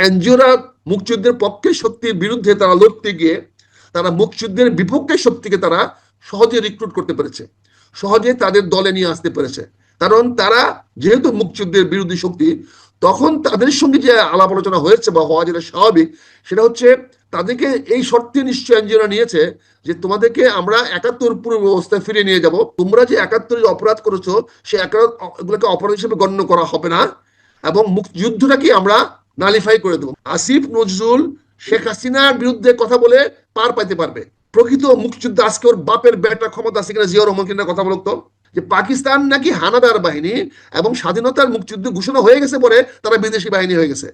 এনজিওরা মুক্তিযুদ্ধের পক্ষে শক্তির বিরুদ্ধে তারা লড়তে গিয়ে তারা মুক্তিযুদ্ধের বিপক্ষে শক্তিকে তারা সহজে রিক্রুট করতে পেরেছে, সহজে তাদের দলে নিয়ে আসতে পেরেছে। কারণ তারা যেহেতু মুক্তিযুদ্ধের বিরোধী শক্তি, তখন তাদের সঙ্গে যে আলাপ আলোচনা হয়েছে বা হওয়া যেটা স্বাভাবিক, সেটা হচ্ছে তাদেরকে এই শর্তে নিশ্চয় এনজিওরা নিয়েছে যে তোমাদেরকে আমরা ৭১ পূর্ব ব্যবস্থায় ফিরে নিয়ে যাব, তোমরা যে ৭১ অপরাধ করেছো সে এগুলোকে অপরাধ হিসেবে গণ্য করা হবে না, এবং মুক্তিযুদ্ধটাকে আমরা নালিফাই করে দেবো। আসিফ নজরুল শেখ হাসিনার বিরুদ্ধে কথা বলে পার পাইতে পারবে। প্রকৃত মুক্তিযুদ্ধ আজকে ওর বাপের বেটা ক্ষমতা আছে কিনা জিয়াউর রহমান কিনা কথা বলতো যে পাকিস্তান নাকি হানাদার বাহিনী এবং স্বাধীনতার মুক্তিযুদ্ধ ঘোষণা হয়ে গেছে পরে তারা বিদেশি বাহিনী হয়ে গেছে।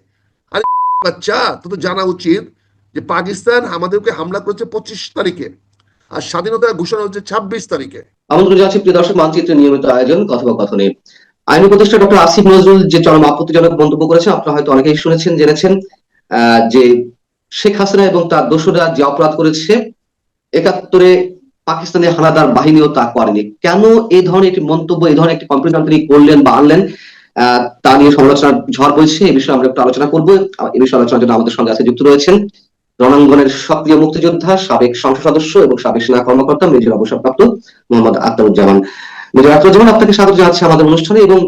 আর বাচ্চা তো জানা উচিত যে পাকিস্তান আমাদেরকে হামলা করেছে 25 তারিখে আর স্বাধীনতার ঘোষণা হচ্ছে 26 তারিখে। আমন্ত্রণ জানাচ্ছি প্রিয় দর্শক, মানচিত্রের নিয়মিত আয়োজন কথোপকথনে আইন উপদেষ্টা ডক্টর আসিফ নজরুল যে চরম আপত্তিজনক মন্তব্য করেছেন, আপনারা হয়তো অনেকেই শুনেছেন জেনেছেন যে শেখ হাসিনা এবং তার দোসররা যে অপরাধ করেছে ৭১ পাকিস্তানের হানাদার বাহিনীও তা করেনি। কেন এই ধরনের একটি মন্তব্য, এই ধরনের একটি কম্পিউটার তিনি করলেন বা আনলেন, তা নিয়ে সমালোচনার ঝড় বইছে। এই বিষয়ে আমরা একটু আলোচনা করবো। এই বিষয়ে আলোচনার জন্য আমাদের সঙ্গে আছে যুক্ত রয়েছেন রণাঙ্গনের সক্রিয় মুক্তিযোদ্ধা, সাবেক সংসদ সদস্য এবং সাবেক সেনা কর্মকর্তা মেজর অবসরপ্রাপ্ত মোহাম্মদ আখতারুজ্জামান। মেজর আখতারুজ্জামান, আপনাকে স্বাগত জানাচ্ছি আমাদের অনুষ্ঠানে। এবং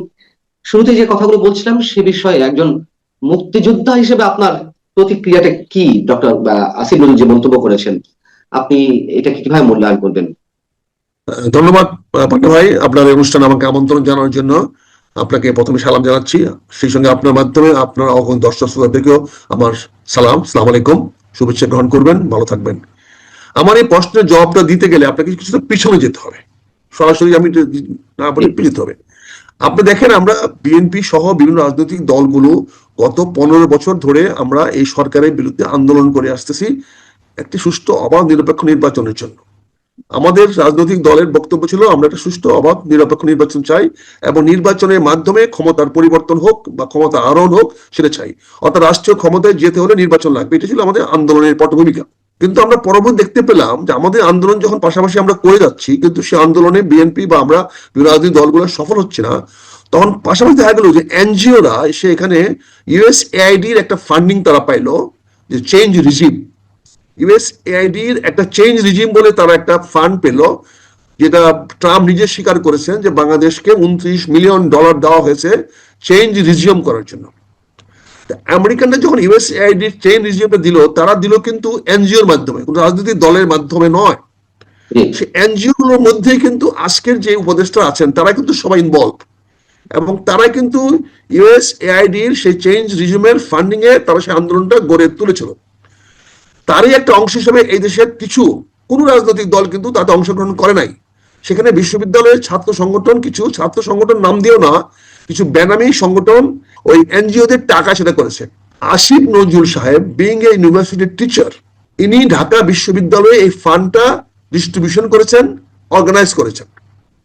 শুরুতে যে কথাগুলো বলছিলাম সে বিষয়ে একজন মুক্তিযোদ্ধা হিসেবে আপনার প্রতিক্রিয়াটা কি? ডক্টর আসিফ নজরুল যে মন্তব্য করেছেন, আপনি এটাকে কিভাবে মূল্যায়ন করবেন? ধন্যবাদ পান্না ভাই, আপনার অনুষ্ঠানে আমাকে আমন্ত্রণ জানানোর জন্য আপনাকে প্রথমে সালাম জানাচ্ছি। সেই সঙ্গে আপনার মাধ্যমে আপনার দর্শক শ্রোতাদেরকেও আমার সালাম, আসসালামু আলাইকুম, শুভেচ্ছা গ্রহণ করবেন, ভালো থাকবেন। আমার এই প্রশ্নের জবাবটা দিতে গেলে আপনাকে কিছুটা পিছনে যেতে হবে, সরাসরি আমি না বলে যেতে হবে। আপনি দেখেন, আমরা বিএনপি সহ বিভিন্ন রাজনৈতিক দলগুলো গত 15 বছর ধরে আমরা এই সরকারের বিরুদ্ধে আন্দোলন করে আসতেছি একটি সুষ্ঠু অবাধ নিরপেক্ষ নির্বাচনের জন্য। আমাদের রাজনৈতিক দলের বক্তব্য ছিল আমরা একটা সুষ্ঠু অবাধ নিরপেক্ষ নির্বাচন চাই এবং নির্বাচনের মাধ্যমে ক্ষমতার পরিবর্তন হোক বা ক্ষমতা আরোহণ হোক সেটা চাই, অর্থাৎ রাষ্ট্রীয় ক্ষমতায় যেতে হলে নির্বাচন লাগবে। এটা ছিল আমাদের আন্দোলনের পটভূমিকা। কিন্তু আমরা পরবর্তী দেখতে পেলাম যে আমাদের আন্দোলন যখন পাশাপাশি আমরা করে যাচ্ছি কিন্তু সে আন্দোলনে বিএনপি বা আমরা রাজনৈতিক দলগুলো সফল হচ্ছে না, তখন পাশাপাশি দেখা গেল যে এনজিওরা এসে এখানে ইউএসএআইডির একটা ফান্ডিং তারা পাইলো, যে চেঞ্জ রিজিম, ইউএসএআইডির একটা চেঞ্জ রিজিম বলে তারা একটা ফান্ড পেল, যেটা ট্রাম্প নিজে স্বীকার করেছেন যে বাংলাদেশকে $29 মিলিয়ন দেওয়া হয়েছে চেঞ্জ রিজিউম করার জন্য। আমেরিকানরা যখন ইউএসএআইডির চেঞ্জ রিজিউমটা দিল, তারা দিল কিন্তু এনজিওর মাধ্যমে, কোনো রাজনৈতিক দলের মাধ্যমে নয়। সেই এনজিও গুলোর মধ্যেই কিন্তু আজকের যে উপদেষ্টা আছেন তারা কিন্তু সবাই ইনভলভ, এবং তারা কিন্তু ইউএসএআইডির সেই চেঞ্জ রিজিউমের ফান্ডিং এ তারা সেই আন্দোলনটা গড়ে তুলেছিল। তারই একটা অংশ হিসেবে এই দেশের কোন রাজনৈতিক দল কিন্তু তাতে অংশগ্রহণ করে নাই। সেখানে বিশ্ববিদ্যালয়ের ছাত্র সংগঠন, কিছু ছাত্র সংগঠন নাম দিয়েও না, কিছু বেনামি সংগঠন ওই এনজিওদের টাকা সেটা করেছে। আসিফ নজরুল সাহেব বিং এ ইউনিভার্সিটির টিচার, ইনি ঢাকা বিশ্ববিদ্যালয়ে এই ফান্ডটা ডিস্ট্রিবিউশন করেছেন, অর্গানাইজ করেছেন।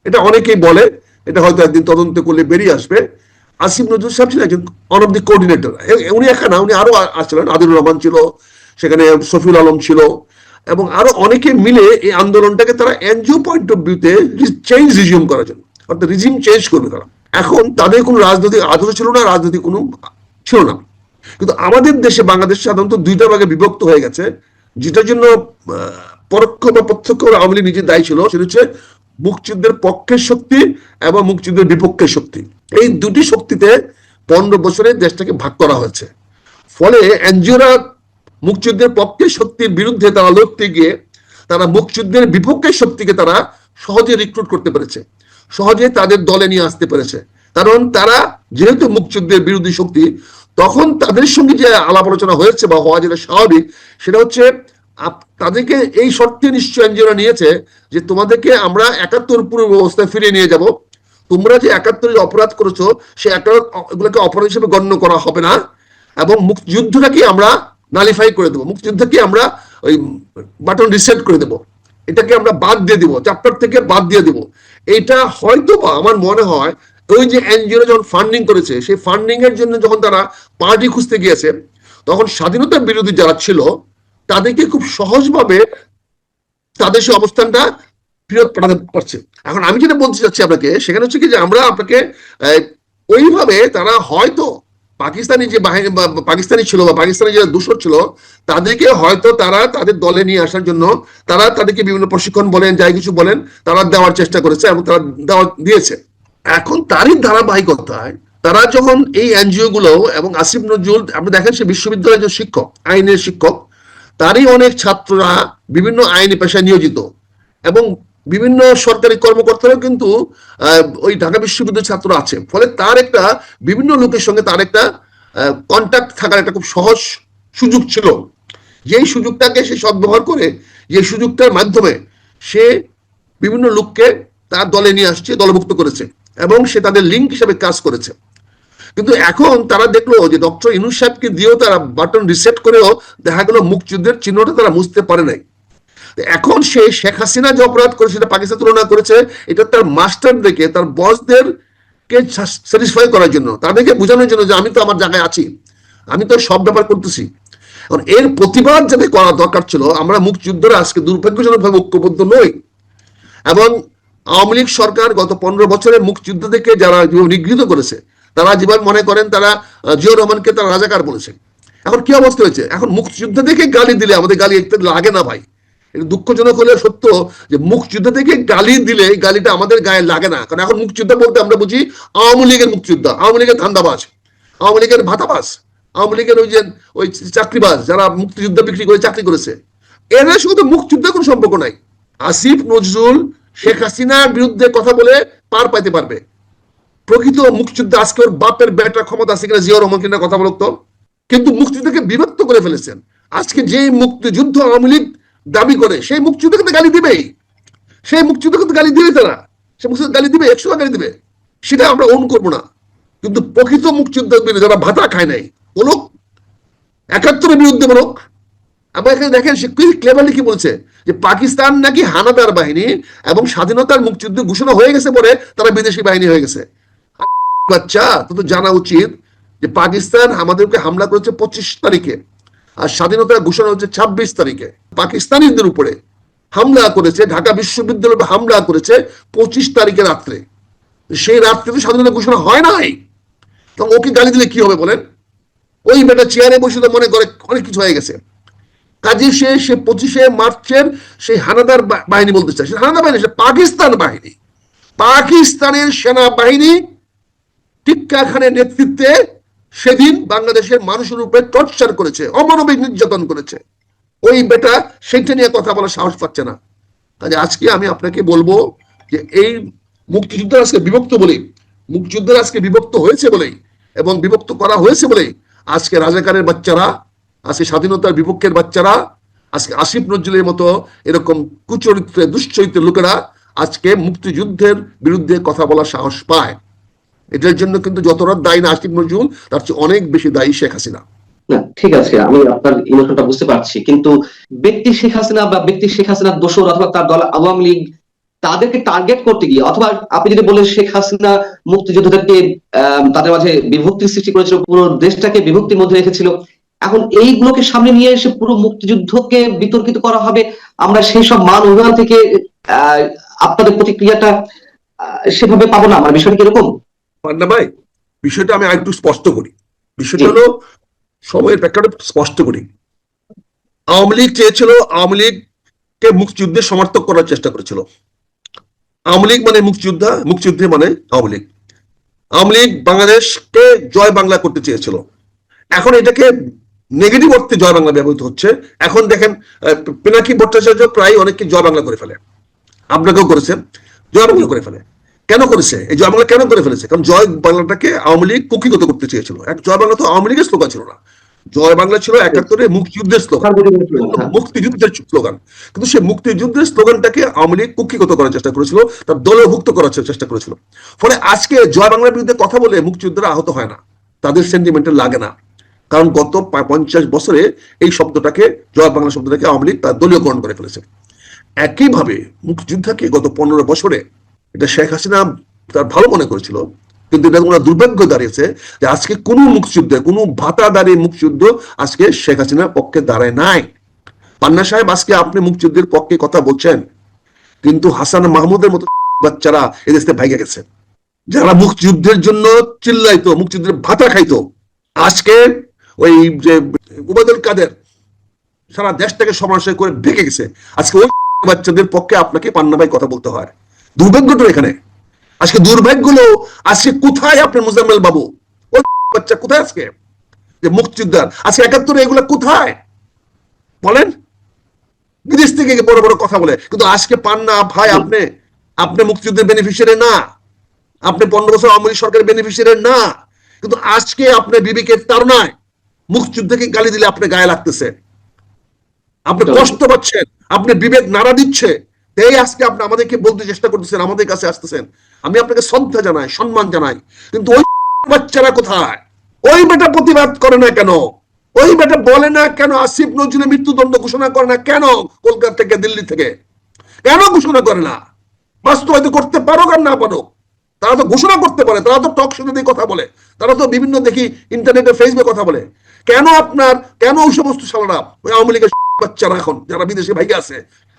এটা অনেকেই বলে, এটা হয়তো একদিন তদন্ত করলে বেরিয়ে আসবে। আসিফ নজরুল সাহেব ছিলেন একজন ওয়ান অফ দি কোঅর্ডিনেটর। উনি একা না, উনি আরো আসছিলেন, আদিলুর রহমান ছিল সেখানে, সফিউল আলম ছিল, এবং আরো অনেকে মিলে এই আন্দোলনটাকে তারা এনজিও পয়েন্ট অফ ভিউতে চেঞ্জ রিজিউম করার জন্য, অর্থাৎ রিজিম চেঞ্জ করবে তারা। এখন তাদের কোনো রাজনৈতিক আদর্শ ছিল না, রাজনৈতিক কোনো ছিল না। কিন্তু আমাদের দেশে, বাংলাদেশ সাধারণত দুইটা ভাগে বিভক্ত হয়ে গেছে, যেটার জন্য পরোক্ষ বা প্রত্যক্ষ আওয়ামী লীগ নিজে দায়ী ছিল। সেটা হচ্ছে মুক্তিযুদ্ধের পক্ষের শক্তি এবং মুক্তিযুদ্ধের বিপক্ষের শক্তি। এই দুটি শক্তিতে 15 বছরে দেশটাকে ভাগ করা হয়েছে। ফলে এনজিওরা মুক্তিযুদ্ধের পক্ষের শক্তির বিরুদ্ধে তারা লড়তে গিয়ে তারা মুক্তিযুদ্ধের বিপক্ষের শক্তিকে তারা সহজে রিক্রুট করতে পেরেছে, সহজে তাদের দলে নিয়ে আসতে পেরেছে। কারণ তারা যেহেতু মুক্তিযুদ্ধের বিরোধী শক্তি, তখন তাদের সঙ্গে যে আলাপ আলোচনা হয়েছে বা হওয়া যেটা স্বাভাবিক, সেটা হচ্ছে তাদেরকে এই শর্তে নিশ্চয় এনজিওরা নিয়েছে যে তোমাদেরকে আমরা ৭১ পূর্ব ব্যবস্থায় ফিরে নিয়ে যাব, তোমরা যে ৭১ অপরাধ করেছো সে এগুলোকে অপরাধ হিসেবে গণ্য করা হবে না, এবং মুক্তিযুদ্ধটাকে আমরা নালিফাই করে দেবো, মুক্তিযুদ্ধকে আমরা ওই বাটন রিসেট করে দেবো, এটাকে আমরা বাদ দিয়ে দিব, চ্যাপ্টার থেকে বাদ দিয়ে দিব। এটা হয়তো বা আমার মনে হয় ওই যে এনজিও যখন ফান্ডিং করেছে, সেই ফান্ডিং এর জন্য যখন তারা পার্টি খুঁজতে গিয়েছে, তখন স্বাধীনতার বিরোধী যারা ছিল তাদেরকে খুব সহজভাবে তাদের সেই অবস্থানটা ফেরত পাঠাতে পারছে। এখন আমি যেটা বলতে চাচ্ছি আপনাকে, সেখানে হচ্ছে কি যে আমরা আপনাকে ওইভাবে তারা হয়তো পাকিস্তানি যে বাহিনী পাকিস্তানি ছিল বা পাকিস্তানি যারা দূষর ছিল তাদেরকে হয়তো তারা তাদের দলে নিয়ে আসার জন্য তারা তাদেরকে বিভিন্ন প্রশিক্ষণ বলেন যাই কিছু বলেন তারা দেওয়ার চেষ্টা করেছে এবং তারা দেওয়া দিয়েছে। এখন তারই ধারাবাহিকতায় তারা যখন এই এনজিও গুলো এবং আসিফ নজরুল আপনি দেখেন সে বিশ্ববিদ্যালয়ের যে শিক্ষক, আইনের শিক্ষক, তারই অনেক ছাত্ররা বিভিন্ন আইনি পেশায় নিয়োজিত এবং বিভিন্ন সরকারি কর্মকর্তারাও কিন্তু ওই ঢাকা বিশ্ববিদ্যালয়ের ছাত্র আছে। ফলে তার একটা বিভিন্ন লোকের সঙ্গে তার একটা কন্ট্যাক্ট থাকার একটা খুব সহজ সুযোগ ছিল, যেই সুযোগটাকে সে সদ্ব্যবহার করে যে সুযোগটার মাধ্যমে সে বিভিন্ন লোককে তার দলে নিয়ে আসছে, দলভুক্ত করেছে এবং সে তাদের লিঙ্ক হিসেবে কাজ করেছে। কিন্তু এখন তারা দেখলো যে ডক্টর ইউনূস সাহেবকে দিয়েও তারা বাটন রিসেট করেও দেখা গেল মুক্তিযুদ্ধের চিহ্নটা তারা মুছতে পারে নাই। এখন সে শেখ হাসিনা যে অপরাধ করেছে সেটা পাকিস্তান তুলনা করেছে এটা তার মাস্টারদেরকে, তার বসদেরকে স্যাটিসফাই করার জন্য, তাদেরকে বোঝানোর জন্য যে আমি তো আমার জায়গায় আছি, আমি তো সব ব্যাপার করতেছি। এর প্রতিবাদ যাতে করা দরকার ছিল, আমরা মুক্তিযুদ্ধরা আজকে দুর্ভাগ্যজনকভাবে ঐক্যবদ্ধ নই এবং আওয়ামী লীগ সরকার গত 15 বছরে মুক্তিযুদ্ধ থেকে যারা নিগৃহীত করেছে তারা জীবন মনে করেন তারা জিয়াউর রহমানকে তারা রাজাকার বলেছে। এখন কি অবস্থা হয়েছে, এখন মুক্তিযুদ্ধ থেকে গালি দিলে আমাদের গালি একটু লাগে না ভাই, এটা দুঃখজনক হলে সত্য যে মুক্তিযুদ্ধ থেকে গালি দিলে গালিটা আমাদের গায়ে লাগে না। কারণ এখন মুক্তিযুদ্ধ বলতে আমরা বুঝি আওয়ামী লীগের মুক্তিযোদ্ধা, আওয়ামী লীগের ধান্দাবাজ, আওয়ামী লীগের ভাতাবাজ, আওয়ামী লীগের ওই চাকরিবাজ যারা মুক্তিযুদ্ধ বিক্রি করে চাকরি করেছে, এরা শুধু মুক্তিযুদ্ধের কোনো সম্পর্ক নাই। আসিফ নজরুল শেখ হাসিনার বিরুদ্ধে কথা বলে পার পাইতে পারবে, প্রকৃত মুক্তিযুদ্ধ আজকে ওর বাপের বেটার ক্ষমতা আছে কিনা জিয়াউর রহমান কিনা কথা বলতো, কিন্তু মুক্তিযুদ্ধকে বিভক্ত করে ফেলেছেন। আজকে যে মুক্তিযুদ্ধ আওয়ামী লীগ দাবি করে সেই মুক্তিযুদ্ধ কিন্তু গালি দিবেই, সেই মুক্তিযুদ্ধ কিন্তু গালি দিবে, তারা সে মুক্তিযুদ্ধ গালি দিবে, 100 গালি দিবে, সেটা আমরা ওন করবো না। কিন্তু প্রকৃত মুক্তিযুদ্ধ যারা ভাতা খায় নাই বলুক, 71-এর বিরুদ্ধে বলুক। আবার এখানে দেখেন সে কি ক্লেভারলি কি বলছে যে পাকিস্তান নাকি হানাদার বাহিনী এবং স্বাধীনতার মুক্তিযুদ্ধ ঘোষণা হয়ে গেছে পরে তারা বিদেশি বাহিনী হয়ে গেছে। বাচ্চা তো জানা উচিত যে পাকিস্তান আমাদেরকে হামলা করেছে 25 তারিখে আর স্বাধীনতার ঘোষণা হচ্ছে 26 তারিখে। পাকিস্তানিদের উপরে হামলা করেছে, ঢাকা বিশ্ববিদ্যালয়ে হামলা করেছে 25 তারিখে রাত্রে, সেই রাত্রে তো স্বাধীনতা ঘোষণা হয় নাই। তখন ওকে গালি দিলে কি হবে বলেন, ওই বেটা চেয়ারে বসে তো মনে করে অনেক কিছু হয়ে গেছে। কাজে সে 25শে মার্চের সেই হানাদার বাহিনী বলতে চায়, সে হানাদার বাহিনী, সে পাকিস্তান বাহিনী, পাকিস্তানের সেনাবাহিনী টিক্কা খানের নেতৃত্বে সেদিন বাংলাদেশের মানুষের উপরে টর্চার করেছে, অমানবিক নির্যাতন করেছে। ওই বেটা সেটা নিয়ে কথা বলার সাহস পাচ্ছে না। কাজে আজকে আমি আপনাকে বলবো যে এই মুক্তিযুদ্ধ আজকে বিভক্ত বলেই, মুক্তিযুদ্ধ আজকে বিভক্ত হয়েছে বলেই এবং বিভক্ত করা হয়েছে বলেই আজকে রাজাকারের বাচ্চারা, আজকে স্বাধীনতার বিপক্ষের বাচ্চারা, আজকে আসিফ নজরুলের মতো এরকম কুচরিত্রে দুশ্চরিত্রের লোকেরা আজকে মুক্তিযুদ্ধের বিরুদ্ধে কথা বলার সাহস পায়। এটার জন্য কিন্তু যতটা দায়ী না আসিফ নজরুল, তার চেয়ে অনেক বেশি দায়ী শেখ হাসিনা। না ঠিক আছে, আমি আপনার ইমোশনটা বুঝতে পারছি, কিন্তু ব্যক্তি শেখ হাসিনা বা ব্যক্তি শেখ হাসিনার দোসর অথবা তার দল আওয়ামী লীগ তাদেরকে টার্গেট করতে গিয়ে, অথবা আপনি যদি বলেন শেখ হাসিনা মুক্তিযোদ্ধাদেরকে তাদের মাঝে বিভক্তির সৃষ্টি করেছিল, পুরো দেশটাকে বিভক্তির মধ্যে রেখেছিল, এখন এইগুলোকে সামনে নিয়ে এসে পুরো মুক্তিযুদ্ধকে বিতর্কিত করা হবে, আমরা সেই সব মান অভিমান থেকে আপনাদের প্রতিক্রিয়াটা সেভাবে পাবো না, আমার বিষয়টা কিরকম? পান্না ভাই, বিষয়টা আমি আরেকটু স্পষ্ট করি। বিষয়টা হলো সময়ের প্রেক্ষাপটে স্পষ্ট করি। আওয়ামী লীগ চেয়েছিল, আওয়ামী লীগকে মুক্তিযুদ্ধের সমর্থক করার চেষ্টা করেছিল। আওয়ামী লীগ মানে মুক্তিযোদ্ধা, মুক্তিযুদ্ধে মানে আওয়ামী লীগ। আওয়ামী লীগ বাংলাদেশকে জয় বাংলা করতে চেয়েছিল। এখন এটাকে নেগেটিভ অর্থে জয় বাংলা ব্যবহৃত হচ্ছে। এখন দেখেন পিনাকি ভট্টাচার্য প্রায় অনেককে জয় বাংলা করে ফেলে, আপনাকেও করেছে, জয় বাংলা করে ফেলে। কেন করেছে এই জয় বাংলা, কেন করে ফেলেছে? কারণ জয় বাংলাটাকে আওয়ামী লীগ কুক্ষিগত করতে চেয়েছিল। জয় বাংলা তো আওয়ামী লীগের স্লোগান ছিল না, জয় বাংলা ছিল 71-এ মুক্তিযুদ্ধের স্লোগান, মুক্তিযুদ্ধের স্লোগান। কিন্তু সেই মুক্তিযুদ্ধের স্লোগানটাকে আওয়ামী লীগ কুক্ষিগত করার চেষ্টা করেছিল, তার দলভুক্ত করার চেষ্টা করেছিল। ফলে আজকে জয় বাংলার বিরুদ্ধে কথা বলে মুক্তিযুদ্ধরা আহত হয় না, তাদের সেন্টিমেন্টাল লাগে না। কারণ গত 50 বছরে এই শব্দটাকে, জয় বাংলা শব্দটাকে আওয়ামী লীগ তার দলীয়করণ করে ফেলেছে। একইভাবে মুক্তিযুদ্ধকে গত 15 বছরে এটা শেখ হাসিনা তার ভালো মনে করেছিল, কিন্তু এটা কোনো দুর্ভাগ্য দাঁড়িয়েছে যে আজকে কোনো মুক্তিযুদ্ধে, কোনো ভাতাদারি মুক্তিযুদ্ধ আজকে শেখ হাসিনার পক্ষে দাঁড়ায় নাই। পান্না সাহেব, আজকে আপনি মুক্তিযুদ্ধের পক্ষে কথা বলছেন, কিন্তু হাসান মাহমুদের মতো বাচ্চারা এদেশ থেকে ভাইগে গেছে, যারা মুক্তিযুদ্ধের জন্য চিল্লাইতো, মুক্তিযুদ্ধের ভাতা খাইতো, আজকে ওই যে উবায়দুল কাদের সারা দেশটাকে সমাবেশ করে ঢেকে গেছে, আজকে ওই বাচ্চাদের পক্ষে আপনাকে পান্না ভাই কথা বলতে হয়। দুর্ভাগ্যটা এখানে, আজকে দুর্ভাগ্যগুলো আজকে কোথায় আপনার মুজাম্মেল বাবু, ওই বাচ্চা কোথায় আজকে, যে মুক্তিযোদ্ধার আজকে ৭১ এগুলা কোথায় বলেন? বিদেশ থেকে বড় বড় কথা বলে, কিন্তু আজকে পান না ভাই। আপনি মুক্তিযুদ্ধের বেনিফিশিয়ারি না, আপনি 15 বছর আওয়ামী লীগ সরকারের বেনিফিশিয়ারি না, কিন্তু আজকে আপনি বিবেকের তাড়নায় মুক্তিযুদ্ধকে গালি দিলে আপনি গায়ে লাগতেছে, আপনি কষ্ট পাচ্ছেন, আপনি বিবেক নাড়া দিচ্ছে, এই আজকে আপনি আমাদেরকে বলতে চেষ্টা করতেছেন, আমাদের কাছে আসতেছেন। আমি আপনাকে শ্রদ্ধা জানাই, সম্মান জানাই, কিন্তু ওই বাচ্চারা কোথায়? ওই বেটা প্রতিবাদ করে না কেন? ওই বেটা বলে না কেন আসিফ নজরুলের মৃত্যুদণ্ড ঘোষণা করে না কেন? কলকাতা থেকে, দিল্লি থেকে কেন ঘোষণা করে না? বাস্তবায়িত করতে পারো আর না পারো, তারা তো ঘোষণা করতে পারে, তারা তো টক শোতে দিয়ে কথা বলে, তারা তো বিভিন্ন দেখি ইন্টারনেটে ফেসবুকে কথা বলে। কেন ওই সমস্ত সালারা, ওই আওয়ামী লীগের বাচ্চারা এখন যারা বিদেশে ভাইগে আছে,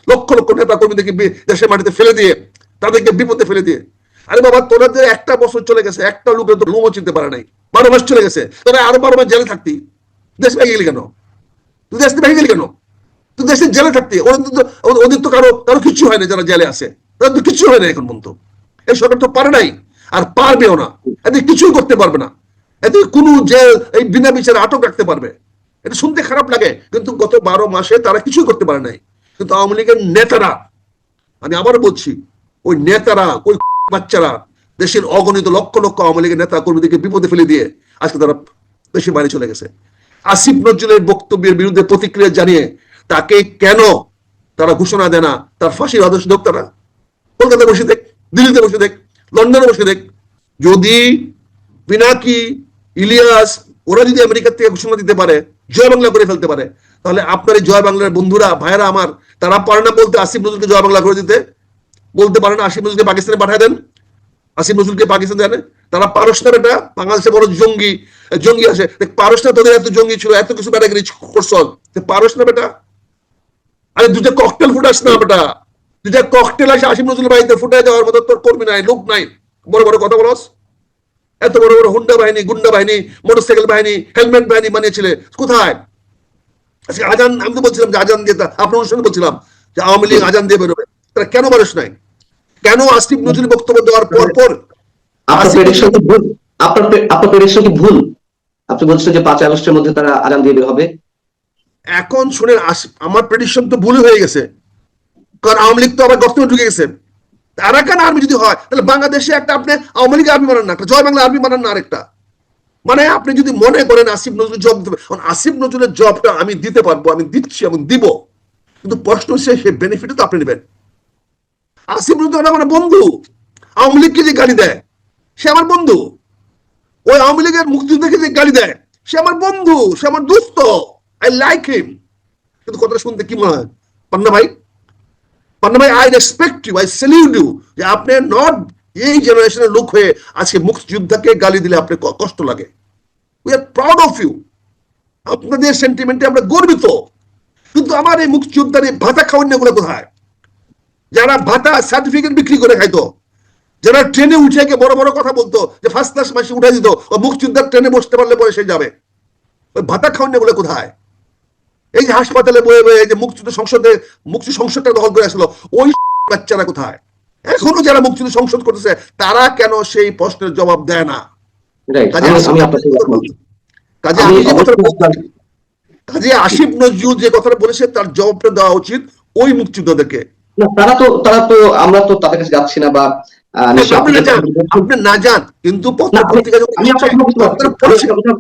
লক্ষ লক্ষ নেতা কর্মীদেরকে দেশের মাটিতে ফেলে দিয়ে, তাদেরকে বিপদে ফেলে দিয়ে, আরে বাবা তোরা যে একটা বছর চলে গেছে, একটা লোকের তো লোমও চিনতে পারে নাই, 12 মাস চলে গেছে, তোরা আরো 12 মাস জেলে থাকতি, দেশ ভেঙে গেলি কেন? তুই দেশ ভেঙে গেলি কেন? তুই দেশের জেলে থাকতি, ওদের তো কারো কিছু হয় না, যারা জেলে আছে তাদের তো কিছু হয় না এখন পর্যন্ত। এই সরকার তো পারে নাই, আর পারবেও না, এদের কিছুই করতে পারবে না, এদের কোনো জেল এই বিনা বিচারে আটক রাখতে পারবে? এটা শুনতে খারাপ লাগে, কিন্তু গত 12 মাসে তারা কিছুই করতে পারে নাই। কিন্তু আওয়ামী লীগের নেতারা, আমি আবার বলছি, ওই নেতারা, ওই বাচ্চারা দেশের অগণিত লক্ষ লক্ষ আওয়ামী লীগের নেতা কর্মীদেরকে বিপদে ফেলে দিয়ে আজকে তারা দেশের বাইরে চলে গেছে। আসিফ নজরুলের বক্তব্যের বিরুদ্ধে প্রতিক্রিয়া জানিয়ে তাকে কেন তারা ঘোষণা দেয় না তার ফাঁসির আদেশ দেখ? তারা কলকাতায় বসে দেখ, দিল্লিতে বসে দেখ, লন্ডনে বসে দেখ। যদি পিনাকি, ইলিয়াস ওরা যদি আমেরিকা থেকে ঘোষণা দিতে পারে, জয় বাংলা করে ফেলতে পারে, তাহলে আপনার এই জয় বাংলার বন্ধুরা, ভাইরা আমার, তারা পারে না বলতে আসিফ নজরুলকে জয় বাংলা করে দিতে? বলতে পারে না আসিফ নজরুলকে পাকিস্তানে পাঠিয়ে দেন, আসিফ নজরুলকে পাকিস্তান জানে? তারা পারস না বেটা, বাংলাদেশে বড় জঙ্গি আছে, পারস না? তোদের এত জঙ্গি ছিল, এত কিছু ব্যাটাগিরি করছ, পারস না বেটা? আরে দুটা ককটেল ফুটাস না বেটা, দুটা ককটেল আসে আসিফ নজরুল বাড়িতে ফুটে যাওয়ার মতো তোর কর্মী নাই, লোক নাই, বড় বড় কথা বলস। এত বড় বড় হুন্ডা বাহিনী, গুন্ডা বাহিনী, মোটরসাইকেল বাহিনী, হেলমেট বাহিনী বানিয়েছিলে কোথায়? আজকে আজান, আমি তো বলছিলাম যে আজান দিয়ে, আপনার অনুষ্ঠানে বলছিলাম যে আওয়ামী লীগ আজান দিয়ে বেরোবে, তারা কেন মানুষ নাই? কেন আসিফ নজরুল বক্তব্য দেওয়ার পর আপনার প্রেডিকশন কি ভুল? আপনি বলছেন যে 5 আগস্টের মধ্যে তারা আজান দিয়ে বের হবে। এখন শুনেন, আমার প্রেডিকশন তো ভুল হয়ে গেছে, কারণ আওয়ামী লীগ তো আবার গর্তে ঢুকে গেছে। আরাকান আর্মি যদি হয়, তাহলে বাংলাদেশে একটা আপনি আওয়ামী লীগ আর্মি বানান না, একটা জয় বাংলা আর্মি বানান না আরেকটা। মানে আপনি যদি মনে করেন আসিফ নজরুল জব দেবে, আসিফ নজরুলের জবটা আমি দিতে পারবো, আমি দিচ্ছি এবং দিব, কিন্তু প্রশ্ন হচ্ছে সে বেনিফিট তো আপনি নেবেন। আসিফ নজরুল আমার বন্ধু, আওয়ামী লীগকে যে গালি দেয় সে আমার বন্ধু, ওই আওয়ামী লীগের মুক্তিযুদ্ধকে যে গালি দেয় সে আমার বন্ধু, সে আমার দোস্ত, আই লাইক হিম। কিন্তু কথাটা শুনতে কি মনে হয় পান্না ভাই? পান্না ভাই, I respect you, I salute you, যে আপনি নট এই জেনারেশনের লোক হয়ে আজকে মুক্তিযোদ্ধাকে গালি দিলে আপনার কষ্ট লাগে। We are proud of you, আপনাদের সেন্টিমেন্টে আমরা গর্বিত। কিন্তু আমার এই মুক্তিযোদ্ধার এই ভাতা খাওয়ান গুলো কোথায়? যারা ভাতা সার্টিফিকেট বিক্রি করে খাইতো, যারা ট্রেনে উঠে গিয়ে বড় বড় কথা বলতো যে ফার্স্ট ক্লাস মাসে উঠে দিত, ও মুক্তিযোদ্ধার ট্রেনে বসতে পারলে পরে সে যাবে, ওই ভাতা খাওয়ান গুলো কোথায়? এই যে হাসপাতালে বয়ে বয়ে যে মুক্তি সংসদটা দখল করে আসলো, ওই বাচ্চারা কোথায়? এখনো যারা মুক্তিযুদ্ধ সংসদ করতেছে তারা কেন সেই প্রশ্নের জবাব দেয় না? কাজে আসিফ নজরুল যে কথাটা বলেছে তার জবাবটা দেওয়া উচিত ওই মুক্তিযোদ্ধাদেরকে। তারা তো আমরা তো তাদের কাছে যাচ্ছি না, বা আপনি না যান, কিন্তু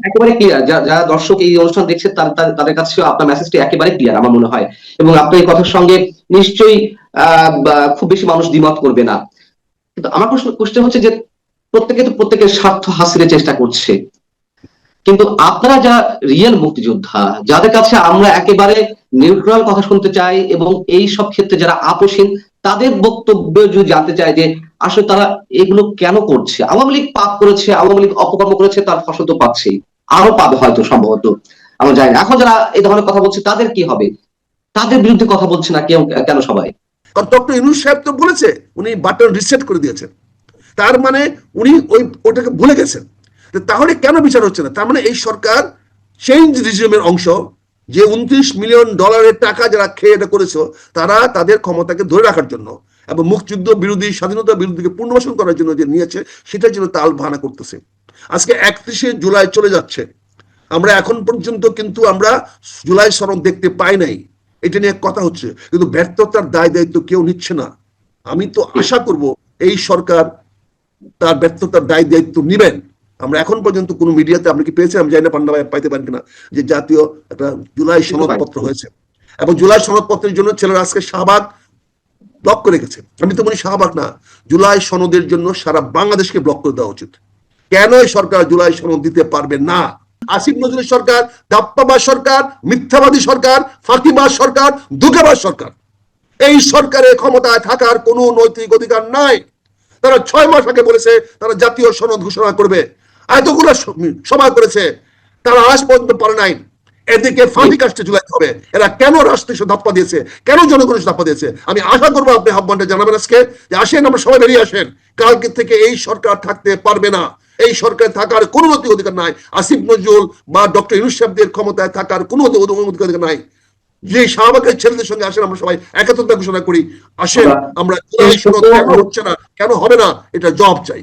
একেবারে ক্লিয়ার, যারা দর্শক এই অনুষ্ঠান দেখছে তাদের কাছে আপনার মেসেজটি একেবারে ক্লিয়ার আমার মনে হয়, এবং আপনার এই কথার সঙ্গে নিশ্চয়ই খুব বেশি মানুষ দ্বিমত করবে না। কিন্তু আমার কোশ্চেন হচ্ছে যে প্রত্যেকের স্বার্থ হাসিলের চেষ্টা করছে, কিন্তু আপনারা যারা রিয়েল মুক্তিযোদ্ধা, যাদের কাছে আমরা একেবারে নিউট্রাল কথা শুনতে চাই, এবং এই সব ক্ষেত্রে যারা আপোষহীন, তাদের বক্তব্য যদি জানতে চাই যে আসলে তারা এগুলো কেন করছে। আওয়ামী লীগ পাপ করেছে, আওয়ামী লীগ অপকর্ম করেছে, তার ফসল তো পাচ্ছেই, আরো পাবে হয়তো, সম্ভবত, আমরা জানি না। এখন যারা এই ধরনের কথা বলছে তাদের কি হবে? তাদের বিরুদ্ধে কথা বলছে না কেন সবাই? কারণ ডক্টর ইউনূস সাহেব তো বলেছে উনি বাটন রিসেট করে দিয়েছেন, তার মানে উনি ওটাকে ভুলে গেছেন। তাহলে কেন বিচার হচ্ছে না? তার মানে এই সরকার চেঞ্জ রিজিমের অংশ, যে 29 মিলিয়ন ডলারের টাকা যারা খেয়ে এটা করেছে, তারা তাদের ক্ষমতাকে ধরে রাখার জন্য এবং মুক্তিযুদ্ধ বিরোধী, স্বাধীনতা বিরোধীকে পুনর্বাসন করার জন্য যে নিয়েছে, সেটার জন্য তাল ভানা করতেছে। আজকে 31শে জুলাই চলে যাচ্ছে, আমরা এখন পর্যন্ত কিন্তু আমরা জুলাই সনদ দেখতে পাই নাই। এটা নিয়ে কথা হচ্ছে, কিন্তু ব্যর্থতার দায় দায়িত্ব কেউ নিচ্ছে না। আমি তো আশা করব এই সরকার তার ব্যর্থতার দায় দায়িত্ব নিবেন। আমরা এখন পর্যন্ত কোন মিডিয়াতে, আপনি কি পেয়েছেন আমি জানি না, পান্না ভাই পাইতে পারেন কিনা, যে জাতীয় একটা জুলাই সনদপত্র হয়েছে, এবং জুলাই সনদপত্রের জন্য ছেলেরা আজকে শাহবাগ ব্লক করে গেছে। আমি তো বলি শাহবাগ না, জুলাই সনদের জন্য সারা বাংলাদেশকে ব্লক করে দেওয়া উচিত। কেন এই সরকার জুলাই সনদ দিতে পারবে না? আসিফ নজরুলের সরকার দাপ্পাবাজ সরকার, মিথ্যাবাদী সরকার, ফাঁকিবাজ সরকার, ধোঁকাবাজ সরকার। এই সরকারের ক্ষমতায় থাকার কোনো নৈতিক অধিকার নাই। তারা 6 মাস আগে বলেছে তারা জাতীয় সনদ ঘোষণা করবে, এতগুলো সভা করেছে, তারা আজ পর্যন্ত পারে নাই। এদিকে ফাঁকি কাজটা জুলাইতে হবে। এরা কেন রাষ্ট্রীয় ধাপ্পা দিয়েছে, কেন জনগণের ধাপ্পা দিয়েছে? আমি আশা করবো আপনি আহ্বানটা জানাবেন আজকে, যে আসেন আমরা সবাই বেরিয়ে আসেন। কালকে থেকে এই সরকার থাকতে পারবে না, এই সরকার থাকার কোনো নৈতিক অধিকার নাই। আসিফ নজরুল বা ডক্টর ইউনূস সাহেবদের ক্ষমতায় থাকার কোনো অধিকার নাই। যে শাহবাগের ছেলেদের সঙ্গে আসেন, আমরা সবাই একাত্মতা ঘোষণা করি। আসেন আমরা জুলাই সনদ কেন হচ্ছে না, কেন হবে না, এটা জবাব চাই।